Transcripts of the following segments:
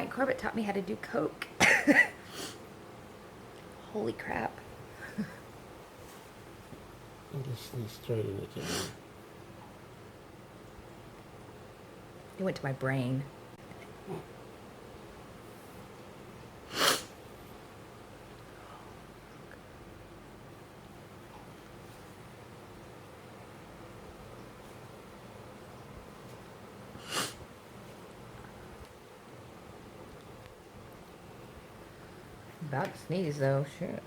Mike Corbett taught me how to do coke. Holy crap. And just sneeze straight in the camera. It went to my brain. About to sneeze though, shit.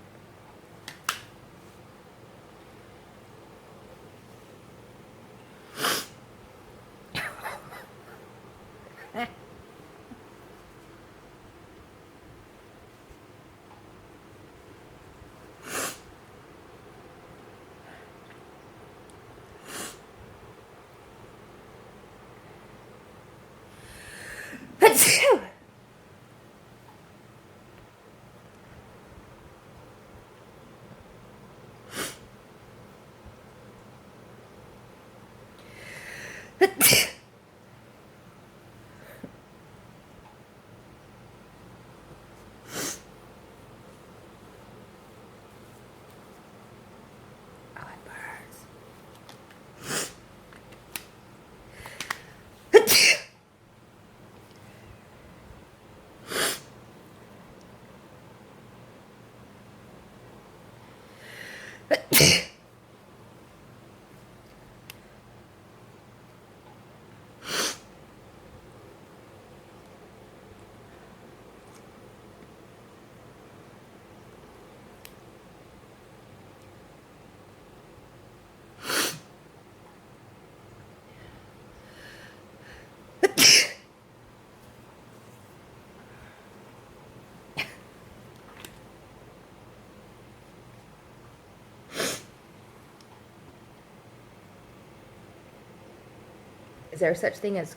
Is there such thing as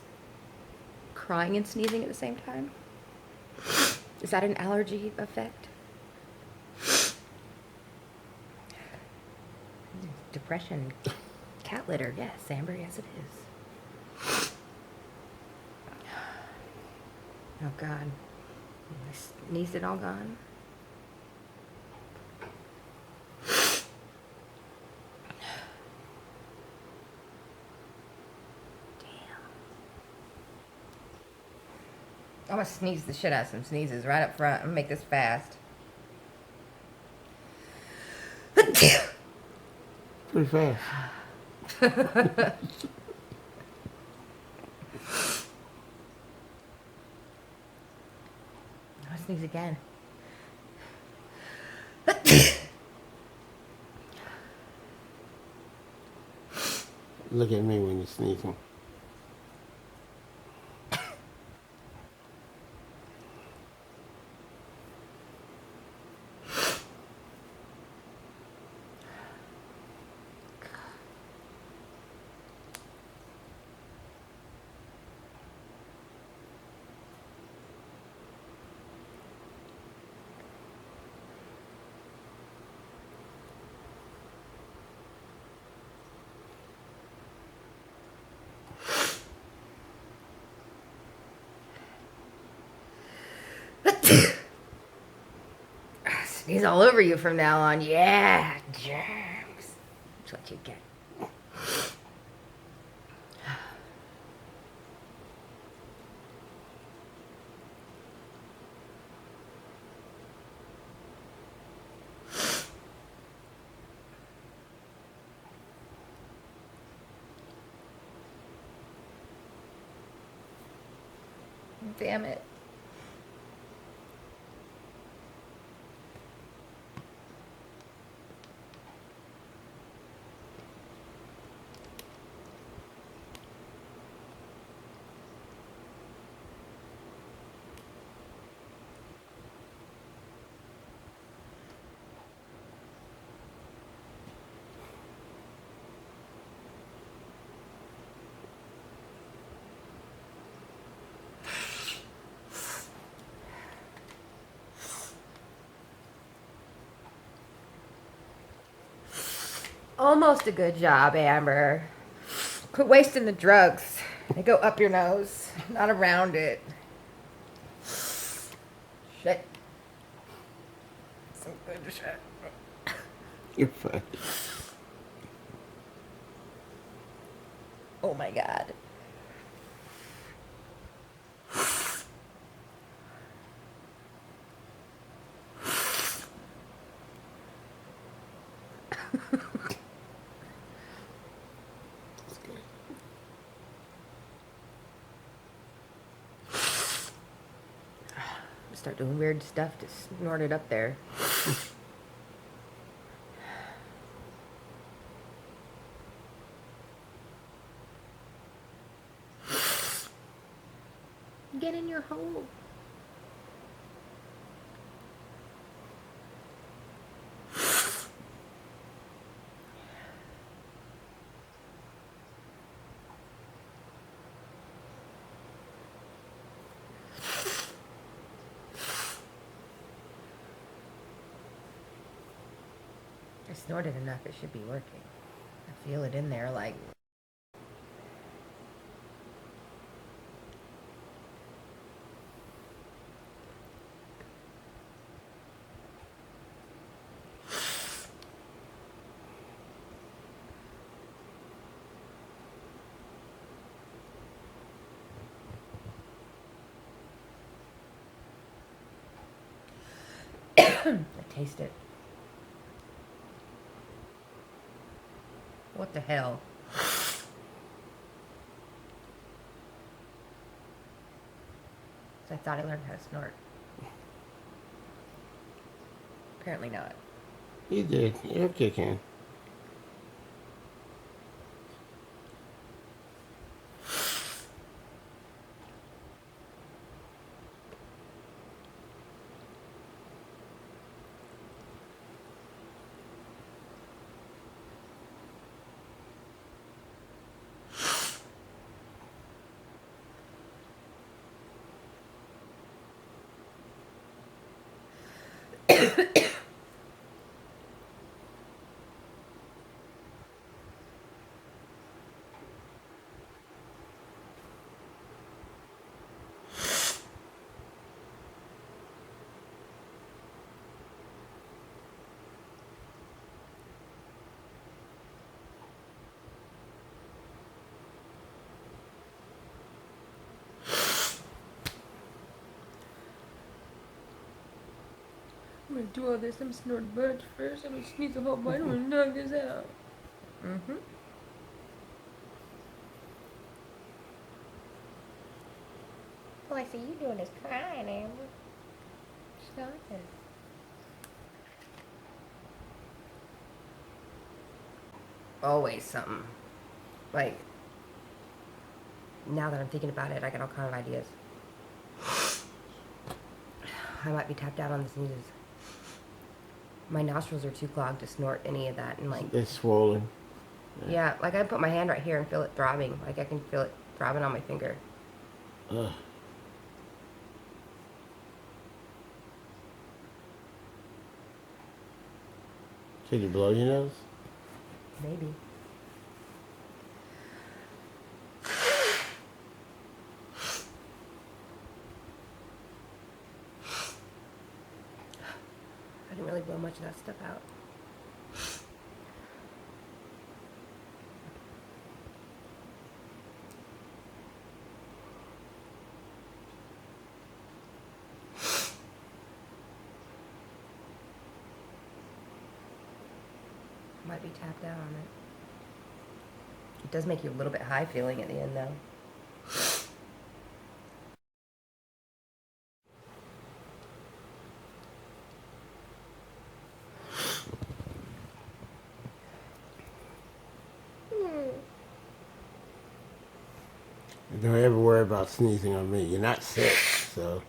crying and sneezing at the same time? Is that an allergy effect? Depression, cat litter, yes, Amber, yes it is. Oh God, sneezed it all gone? I'm gonna sneeze the shit out of some sneezes right up front. I'm gonna make this fast. Pretty fast. I'll sneeze again. Look at me when you're sneezing. Sneeze all over you from now on. Yeah, germs. That's what you get. Damn it. Almost a good job, Amber. Quit wasting the drugs. They go up your nose, not around it. Shit. Some good shit. You're fine. Oh my god. That's good. Start doing weird stuff to snort it up there. Get in your hole. I snorted enough, it should be working. I feel it in there like... I taste it. What the hell? So I thought I learned how to snort. Apparently not. You did. You're okay, Ken. I'm gonna do all this. I'm gonna snort a bunch first. I'm gonna sneeze a whole bunch. I'm gonna knock this out. Mm-hmm. All I see you doing is crying, Amber. Stop it. Always something. Like, now that I'm thinking about it, I got all kind of ideas. I might be tapped out on the sneezes. My nostrils are too clogged to snort any of that, and like, They're swollen. yeah, like I put my hand right here and feel it throbbing. Like I can feel it throbbing on my finger. Ugh. Should you blow your nose? Maybe. I didn't really blow much of that stuff out. Might be tapped out on it. It does make you a little bit high feeling at the end, though. Don't ever worry about sneezing on me. You're not sick, so.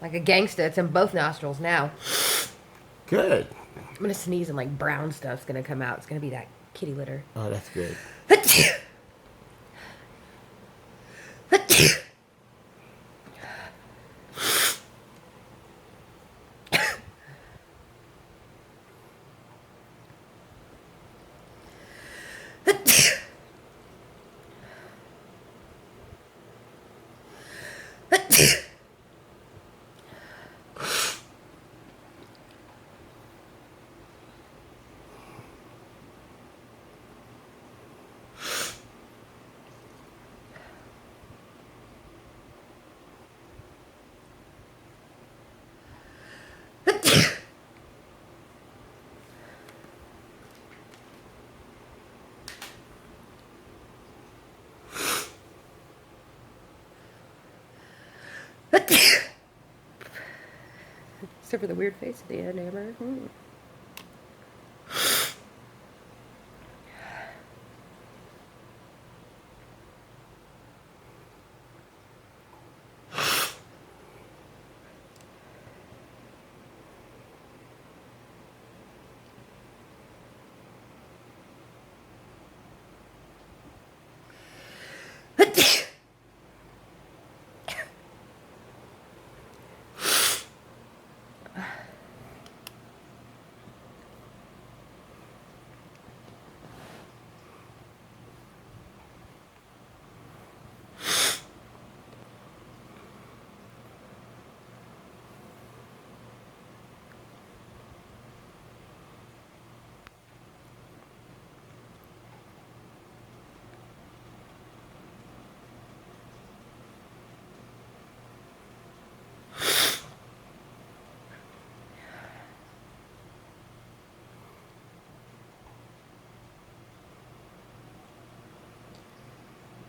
Like a gangsta, it's in both nostrils now. Good. I'm gonna sneeze and like brown stuff's gonna come out. It's gonna be that kitty litter. Oh, that's good. Except for the weird face at the end, Amber.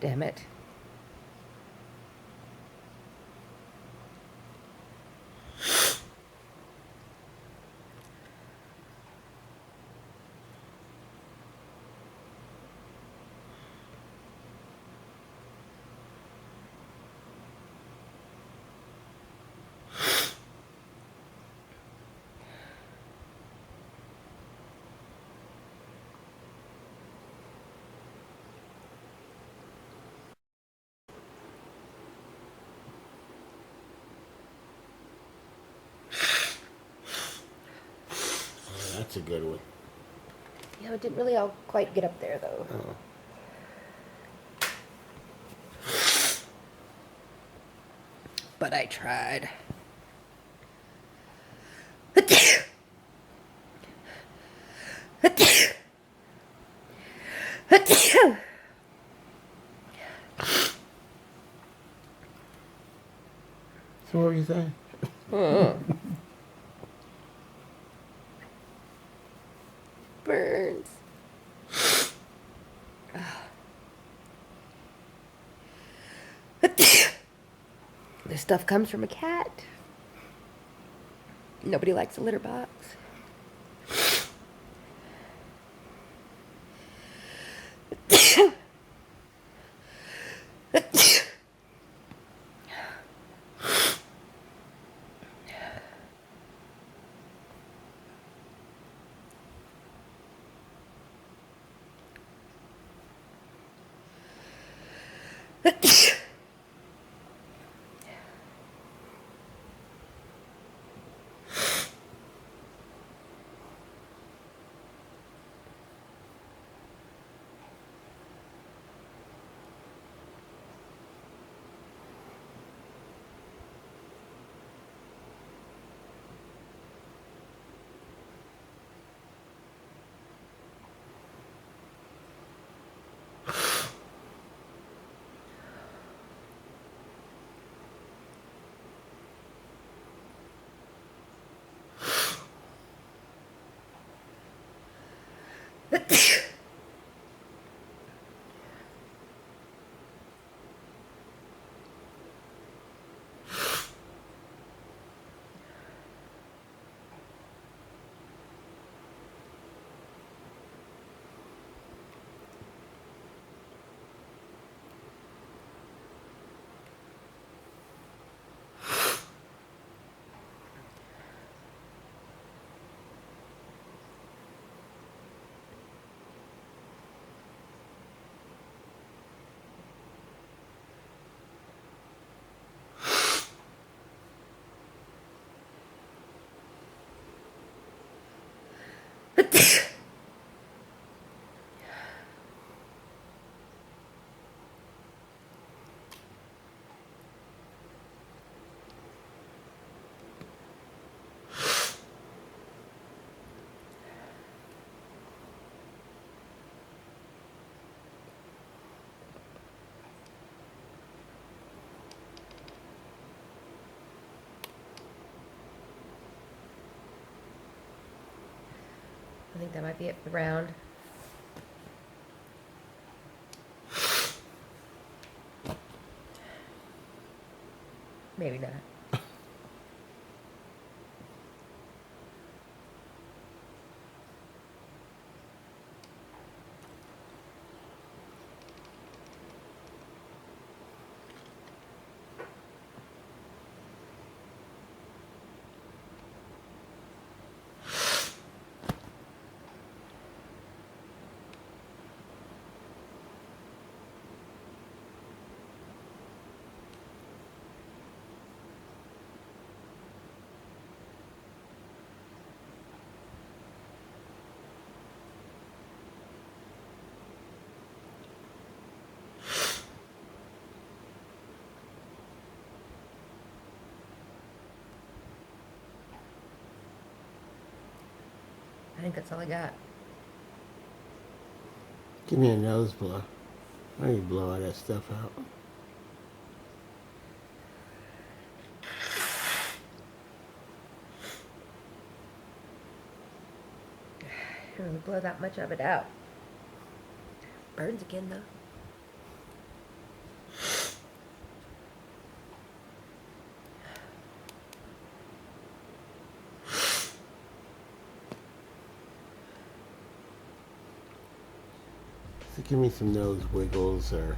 Damn it. That's a good one. Yeah, it didn't really all quite get up there, though. Oh. But I tried. So what were you saying? Burns. This stuff comes from a cat. Nobody likes a litter box. I think that might be it for the round. Maybe not. I think that's all I got. Give me a nose blow. I need to blow all that stuff out. I don't really blow that much of it out. Burns again, though. So give me some nose wiggles or